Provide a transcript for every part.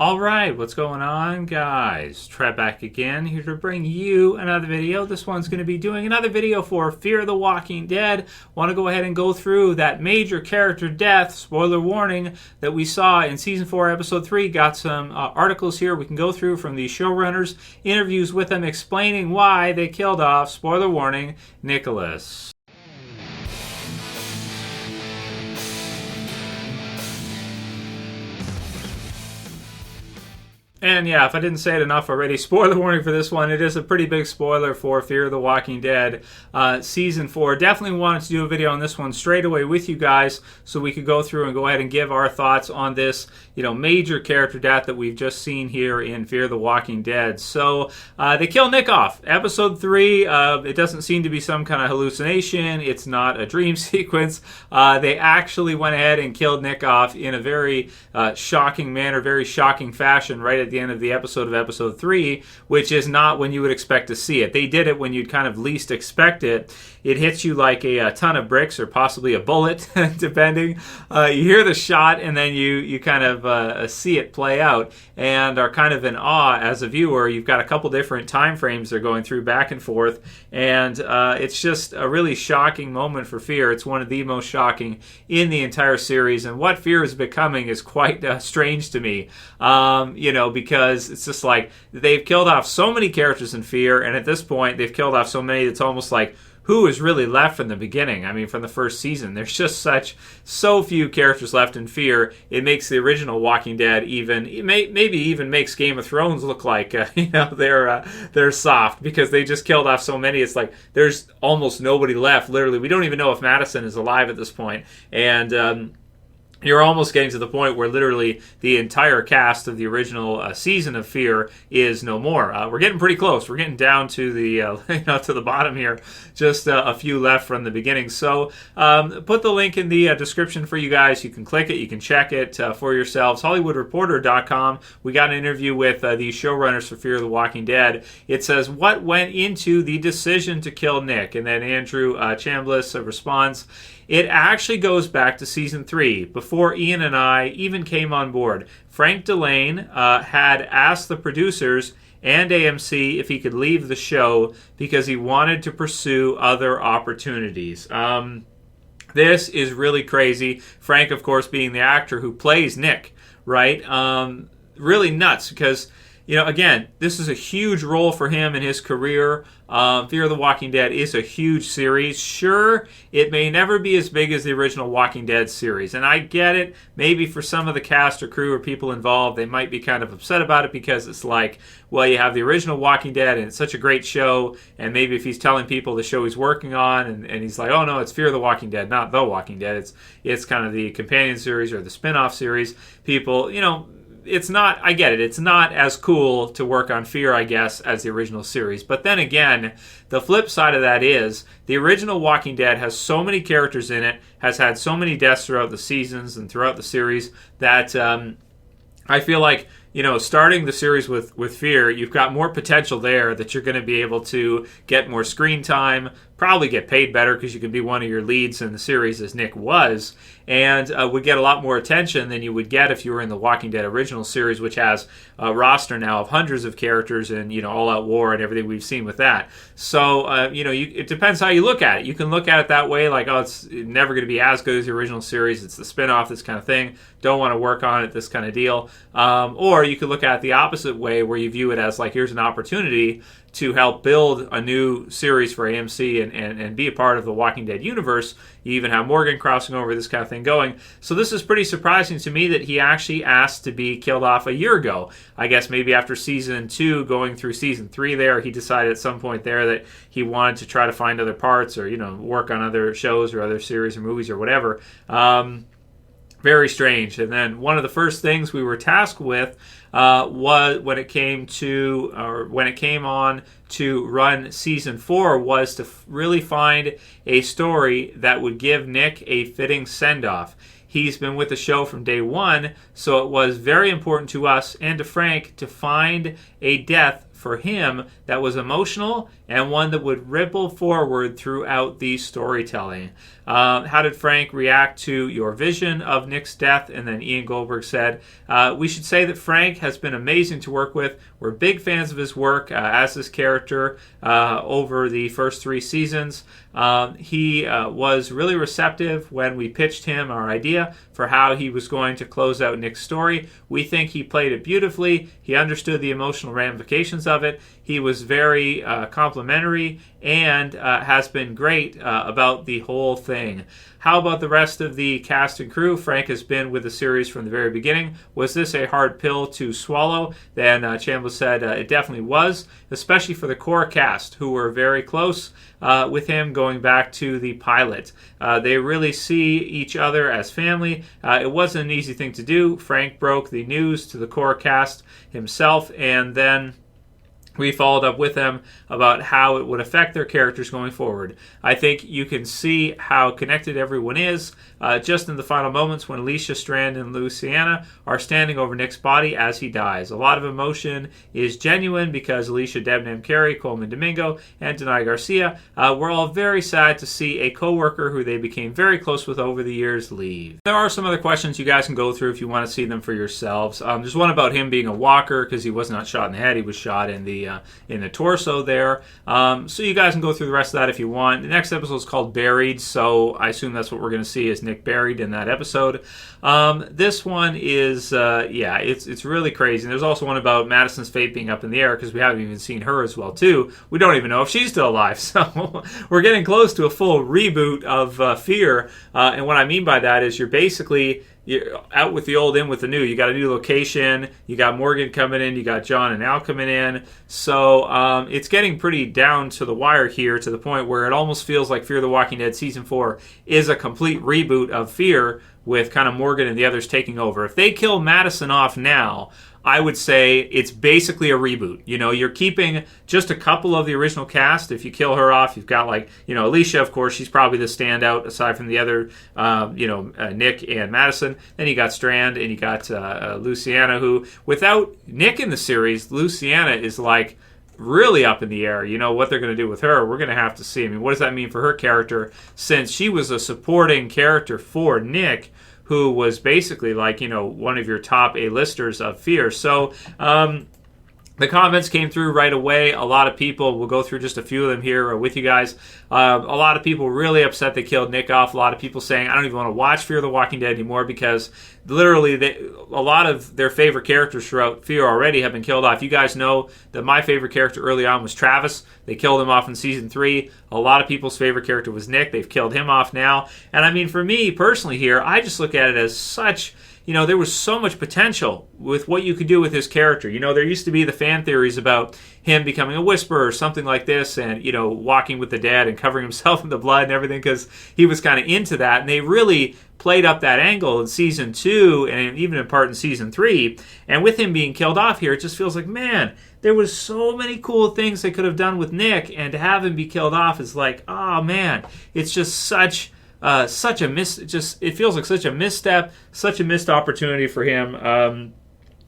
Alright, what's going on, guys? Trev back again, here to bring you another video. This one's going to be doing another video for Fear the Walking Dead. Want to go ahead and go through that major character death, spoiler warning, that we saw in Season 4, Episode 3. Got some articles here we can go through from the showrunners, interviews with them explaining why they killed off, spoiler warning, Nicholas. And yeah, if I didn't say it enough already, spoiler warning for this one. It is a pretty big spoiler for Fear the Walking Dead Season 4. Definitely wanted to do a video on this one straight away with you guys so we could go through and go ahead and give our thoughts on this, major character death that we've just seen here in Fear the Walking Dead. So they kill Nick off. Episode 3, it doesn't seem to be some kind of hallucination. It's not a dream sequence. They actually went ahead and killed Nick off in a very shocking manner, very shocking fashion right at the end of the episode of Episode 3, which is not when you would expect to see it. They did it when you'd kind of least expect it. It hits you like a ton of bricks or possibly a bullet, depending. You hear the shot and then you kind of see it play out and are kind of in awe as a viewer. You've got a couple different time frames they're going through back and forth, and it's just a really shocking moment for Fear. It's one of the most shocking in the entire series, and what Fear is becoming is quite strange to me. Because it's just like they've killed off so many characters in Fear, and at this point they've killed off so many it's almost like who is really left from the beginning? I mean, from the first season, there's just so few characters left in Fear. It makes the original Walking Dead maybe even makes Game of Thrones look like they're soft because they just killed off so many. It's like there's almost nobody left. Literally, we don't even know if Madison is alive at this point, and you're almost getting to the point where literally the entire cast of the original season of Fear is no more. We're getting pretty close. We're getting down to the to the bottom here. Just a few left from the beginning. So put the link in the description for you guys. You can click it. You can check it for yourselves. HollywoodReporter.com. We got an interview with the showrunners for Fear the Walking Dead. It says, what went into the decision to kill Nick? And then Andrew Chambliss responds, it actually goes back to Season 3, before Ian and I even came on board. Frank Delane had asked the producers and AMC if he could leave the show because he wanted to pursue other opportunities. This is really crazy. Frank, of course, being the actor who plays Nick, right? Really nuts because, again, this is a huge role for him in his career. Fear the Walking Dead is a huge series. Sure, it may never be as big as the original Walking Dead series, and I get it. Maybe for some of the cast or crew or people involved, they might be kind of upset about it because it's like, well, you have the original Walking Dead, and it's such a great show, and maybe if he's telling people the show he's working on, and he's like, oh no, it's Fear the Walking Dead, not The Walking Dead. It's kind of the companion series or the spin-off series. People, it's not, I get it, it's not as cool to work on Fear, I guess, as the original series. But then again, the flip side of that is the original Walking Dead has so many characters in it, has had so many deaths throughout the seasons and throughout the series that I feel like, starting the series with Fear, you've got more potential there that you're going to be able to get more screen time, probably get paid better because you can be one of your leads in the series as Nick was, and would get a lot more attention than you would get if you were in the Walking Dead original series, which has a roster now of hundreds of characters and, all-out war and everything we've seen with that. So, it depends how you look at it. You can look at it that way, like, oh, it's never going to be as good as the original series. It's the spin-off, this kind of thing. Don't want to work on it, this kind of deal. Or you could look at it the opposite way where you view it as, like, here's an opportunity to help build a new series for AMC and be a part of the Walking Dead universe. You even have Morgan crossing over, this kind of thing going. So this is pretty surprising to me that he actually asked to be killed off a year ago. I guess maybe after Season 2, going through Season 3 there, he decided at some point there that he wanted to try to find other parts or, work on other shows or other series or movies or whatever. Very strange. And then one of the first things we were tasked with was when it came on to run Season 4 was to really find a story that would give Nick a fitting send-off. He's been with the show from day one, so it was very important to us and to Frank to find a death for him that was emotional and one that would ripple forward throughout the storytelling. How did Frank react to your vision of Nick's death? And then Ian Goldberg said, we should say that Frank has been amazing to work with. We're big fans of his work as this character over the first 3 seasons. He was really receptive when we pitched him our idea for how he was going to close out Nick's story. We think he played it beautifully. He understood the emotional ramifications of it. He was very complimentary and has been great about the whole thing. How about the rest of the cast and crew? Frank has been with the series from the very beginning. Was this a hard pill to swallow? Then Chandler said it definitely was, especially for the core cast, who were very close with him going back to the pilot. They really see each other as family. It wasn't an easy thing to do. Frank broke the news to the core cast himself, and then we followed up with them about how it would affect their characters going forward. I think you can see how connected everyone is just in the final moments when Alicia, Strand, and Luciana are standing over Nick's body as he dies. A lot of emotion is genuine because Alicia, Debnam Carey, Coleman Domingo, and Denai Garcia were all very sad to see a co-worker who they became very close with over the years leave. There are some other questions you guys can go through if you want to see them for yourselves. There's one about him being a walker because he was not shot in the head. He was shot in the torso there. So you guys can go through the rest of that if you want. The next episode is called Buried, so I assume that's what we're going to see is Nick buried in that episode. This one is, it's really crazy. And there's also one about Madison's fate being up in the air because we haven't even seen her as well, too. We don't even know if she's still alive. So we're getting close to a full reboot of Fear. And what I mean by that is you're out with the old, in with the new. You got a new location. You got Morgan coming in. You got John and Al coming in. So it's getting pretty down to the wire here to the point where it almost feels like Fear the Walking Dead Season 4 is a complete reboot of Fear with kind of Morgan and the others taking over. If they kill Madison off now, I would say it's basically a reboot. You know, you're keeping just a couple of the original cast. If you kill her off, you've got Alicia, of course, she's probably the standout aside from the other, Nick and Madison. Then you got Strand and you got Luciana, who, without Nick in the series, Luciana is really up in the air. You know, what they're going to do with her, we're going to have to see. I mean, what does that mean for her character since she was a supporting character for Nick, who was basically one of your top A-listers of Fear. So the comments came through right away. A lot of people, we'll go through just a few of them here with you guys. A lot of people really upset they killed Nick off. A lot of people saying, I don't even want to watch Fear the Walking Dead anymore because literally a lot of their favorite characters throughout Fear already have been killed off. You guys know that my favorite character early on was Travis. They killed him off in Season 3. A lot of people's favorite character was Nick. They've killed him off now. And I mean, for me personally here, I just look at it as such... there was so much potential with what you could do with his character. There used to be the fan theories about him becoming a whisperer or something like this and, walking with the dead and covering himself in the blood and everything because he was kind of into that. And they really played up that angle in Season 2 and even in part in Season 3. And with him being killed off here, it just feels like, man, there was so many cool things they could have done with Nick. And to have him be killed off is like, oh, man, it's just such a it feels like such a misstep, such a missed opportunity for him,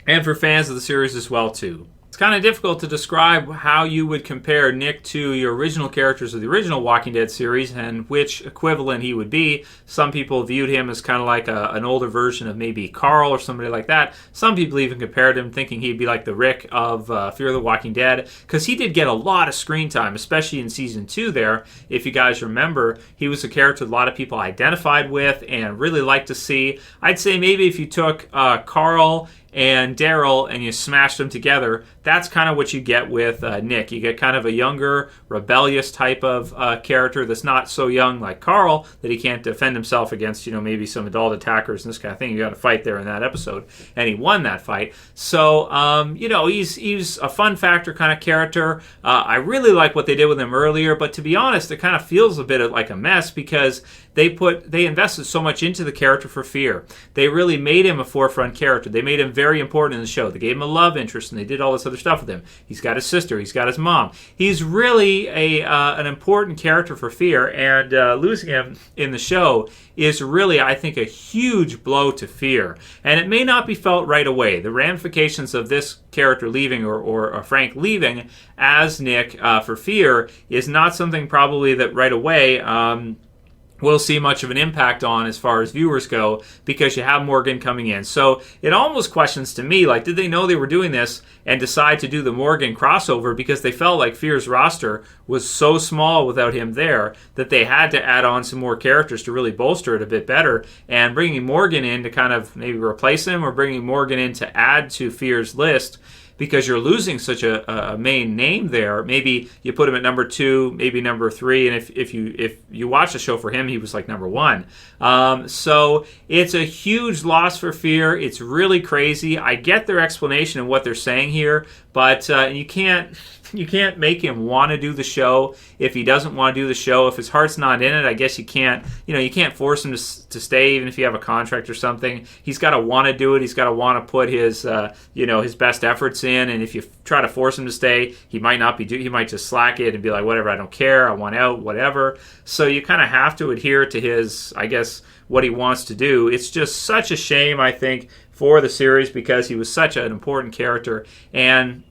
and for fans of the series as well too. It's kind of difficult to describe how you would compare Nick to your original characters of the original Walking Dead series and which equivalent he would be. Some people viewed him as kind of like an older version of maybe Carl or somebody like that. Some people even compared him thinking he'd be like the Rick of Fear the Walking Dead because he did get a lot of screen time, especially in Season 2 there. If you guys remember, he was a character a lot of people identified with and really liked to see. I'd say maybe if you took Carl and Daryl and you smashed them together, that's kind of what you get with Nick. You get kind of a younger, rebellious type of character that's not so young like Carl that he can't defend himself against, maybe some adult attackers and this kind of thing. You got to fight there in that episode, and he won that fight. So, he's a fun factor kind of character. I really like what they did with him earlier, but to be honest, it kind of feels a bit like a mess because they invested so much into the character for Fear. They really made him a forefront character. They made him very important in the show. They gave him a love interest, and they did all this other stuff with him. He's got his sister. He's got his mom. He's really an important character for Fear, and losing him in the show is really, I think, a huge blow to Fear. And it may not be felt right away. The ramifications of this character leaving, or Frank leaving as Nick for Fear, is not something probably that right away we'll see much of an impact on as far as viewers go, because you have Morgan coming in. So it almost questions to me, like, did they know they were doing this and decide to do the Morgan crossover because they felt like Fear's roster was so small without him there that they had to add on some more characters to really bolster it a bit better, and bringing Morgan in to kind of maybe replace him, or bringing Morgan in to add to Fear's list, because you're losing such a main name there. Maybe you put him at number 2, maybe number 3, and if you watch the show for him, he was like number 1. So it's a huge loss for Fear. It's really crazy. I get their explanation of what they're saying here, but you can't make him want to do the show if he doesn't want to do the show. If his heart's not in it, I guess you can't force him to stay, even if you have a contract or something. He's got to want to do it. He's got to want to put his his best efforts in. And if you try to force him to stay, he might just slack it and be like, whatever, I don't care, I want out, whatever. So you kind of have to adhere to his, I guess, what he wants to do. It's just such a shame, I think, for the series, because he was such an important character, and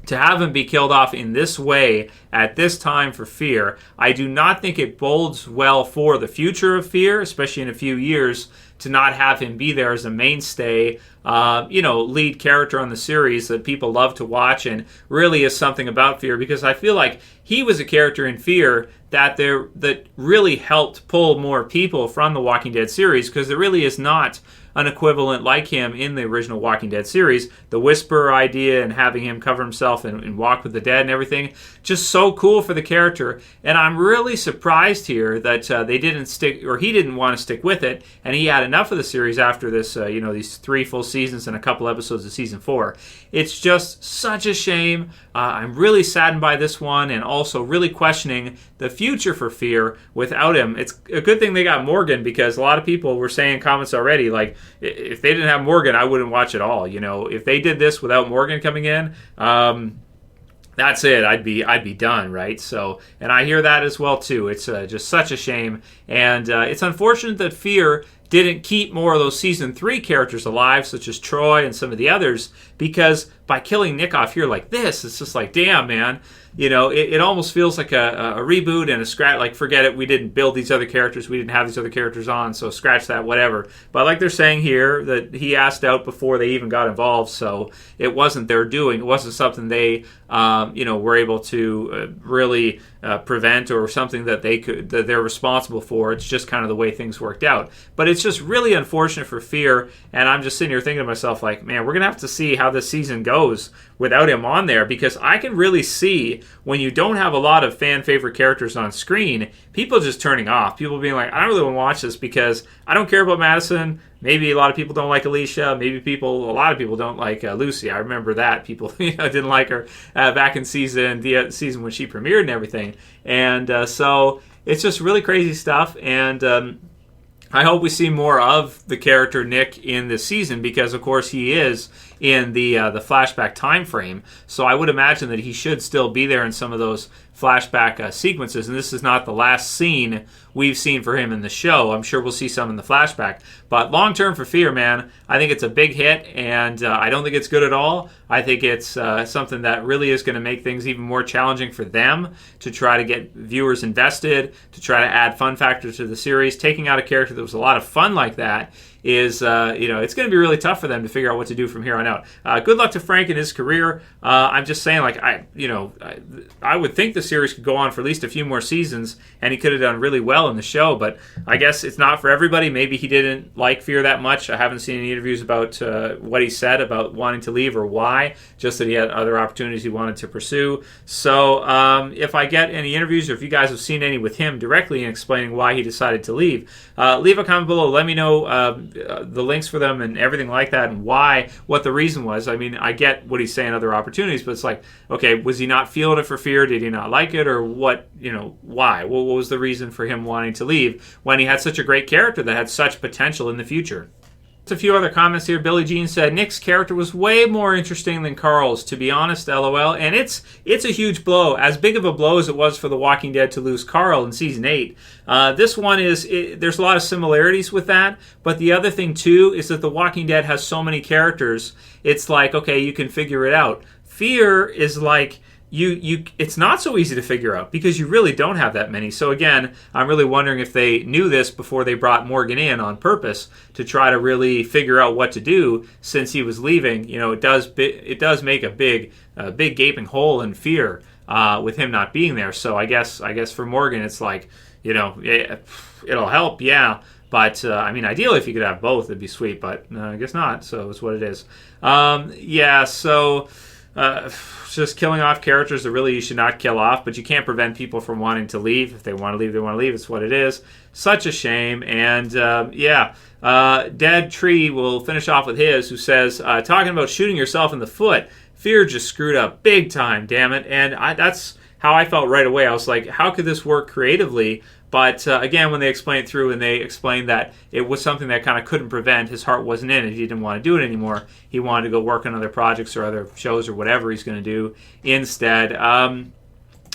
to have him be killed off in this way at this time for Fear, I do not think it bodes well for the future of Fear, especially in a few years, to not have him be there as a mainstay, lead character on the series that people love to watch, and really is something about Fear, because I feel like he was a character in Fear that really helped pull more people from the Walking Dead series, because there really is not an equivalent like him in the original Walking Dead series. The Whisperer idea and having him cover himself and walk with the dead and everything, just so cool for the character. And I'm really surprised here that they didn't stick, or he didn't want to stick with it, and he had enough of the series after this, these 3 full seasons and a couple episodes of season 4. It's just such a shame. I'm really saddened by this one, and also really questioning the future for Fear without him. It's a good thing they got Morgan, because a lot of people were saying in comments already, like, if they didn't have Morgan, I wouldn't watch it all. If they did this without Morgan coming in, that's it. I'd be done, right? So, and I hear that as well too. It's just such a shame, and it's unfortunate that Fear didn't keep more of those season 3 characters alive, such as Troy and some of the others, because by killing Nick off here like this, it's just like, damn, man. It almost feels like a reboot and a scratch, like, forget it, we didn't build these other characters, we didn't have these other characters on, so scratch that, whatever. But like they're saying here, that he asked out before they even got involved, so it wasn't their doing. It wasn't something they, were able to really prevent, or something that they're responsible for. It's just kind of the way things worked out. But it's just really unfortunate for Fear, and I'm just sitting here thinking to myself, like, man, we're going to have to see how this season goes without him on there, because I can really see when you don't have a lot of fan favorite characters on screen, people just turning off. People being like, I don't really want to watch this because I don't care about Madison. Maybe a lot of people don't like Alicia. Maybe a lot of people don't like Lucy. I remember that. People didn't like her back in the season when she premiered and everything. And so it's just really crazy stuff. And I hope we see more of the character Nick in this season, because of course he is in the flashback time frame. So I would imagine that he should still be there in some of those flashback sequences, and this is not the last scene we've seen for him in the show. I'm sure we'll see some in the flashback. But long term for Fear, man, I think it's a big hit, and I don't think it's good at all. I think it's something that really is going to make things even more challenging for them to try to get viewers invested, to try to add fun factors to the series. Taking out a character that was a lot of fun like that is, it's going to be really tough for them to figure out what to do from here on out. Good luck to Frank in his career. I'm just saying, like, I would think the series could go on for at least a few more seasons, and he could have done really well in the show, but I guess it's not for everybody. Maybe he didn't like Fear that much. I haven't seen any interviews about what he said about wanting to leave or why, just that he had other opportunities he wanted to pursue. So if I get any interviews, or if you guys have seen any with him directly in explaining why he decided to leave, leave a comment below. Let me know the links for them and everything like that, and what the reason was. I mean, I get what he's saying, other opportunities, but it's like, okay, was he not feeling it for Fear? Did he not like it? Or what, why? What was the reason for him wanting to leave when he had such a great character that had such potential in the future? A few other comments here. Billie Jean said Nick's character was way more interesting than Carl's, to be honest, LOL. And it's a huge blow, as big of a blow as it was for The Walking Dead to lose Carl in season 8. This one there's a lot of similarities with that, but the other thing too is that The Walking Dead has so many characters. It's like, okay, you can figure it out. Fear is like, it's not so easy to figure out because you really don't have that many. So again, I'm really wondering if they knew this before they brought Morgan in on purpose to try to really figure out what to do since he was leaving. You know, it does make a big gaping hole in Fear with him not being there. So I guess for Morgan, it's like, you know, it'll help, yeah. But, I mean, ideally, if you could have both, it'd be sweet. But I guess not, so it's what it is. Yeah, so just killing off characters that really you should not kill off, but you can't prevent people from wanting to leave. If they want to leave, they want to leave. It's what it is. Such a shame. And, yeah, Dead Tree will finish off with his, who says, talking about shooting yourself in the foot, Fear just screwed up big time, damn it. And that's how I felt right away. I was like, how could this work creatively? But again, when they explained it through and they explained that it was something that kind of couldn't prevent, his heart wasn't in it, he didn't want to do it anymore. He wanted to go work on other projects or other shows or whatever he's going to do instead.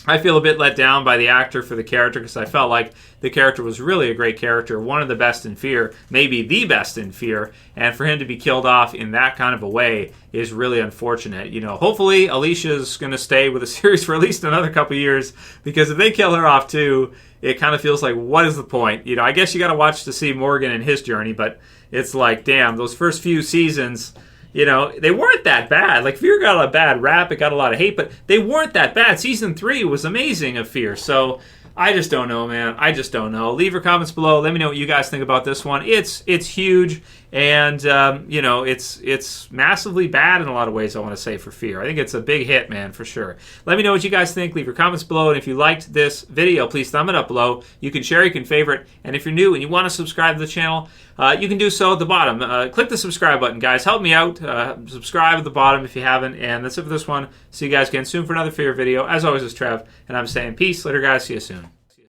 I feel a bit let down by the actor for the character because I felt like the character was really a great character, one of the best in Fear, maybe the best in Fear, and for him to be killed off in that kind of a way is really unfortunate. You know, hopefully Alicia's going to stay with the series for at least another couple years, because if they kill her off too, it kind of feels like, what is the point? You know, I guess you got to watch to see Morgan and his journey, but it's like, damn, those first few seasons, you know, they weren't that bad. Like, Fear got a bad rap, it got a lot of hate, but they weren't that bad. Season 3 was amazing of Fear, so I just don't know, man. I just don't know. Leave your comments below. Let me know what you guys think about this one. It's huge, and you know, it's massively bad in a lot of ways, I want to say, for Fear. I think it's a big hit, man, for sure. Let me know what you guys think. Leave your comments below, and if you liked this video, please thumb it up below. You can share, you can favorite, and if you're new and you want to subscribe to the channel, you can do so at the bottom. Click the subscribe button, guys. Help me out. Subscribe at the bottom if you haven't, and that's it for this one. See you guys again soon for another Fear video. As always, it's Trev, and I'm saying peace. Later, guys. See you soon.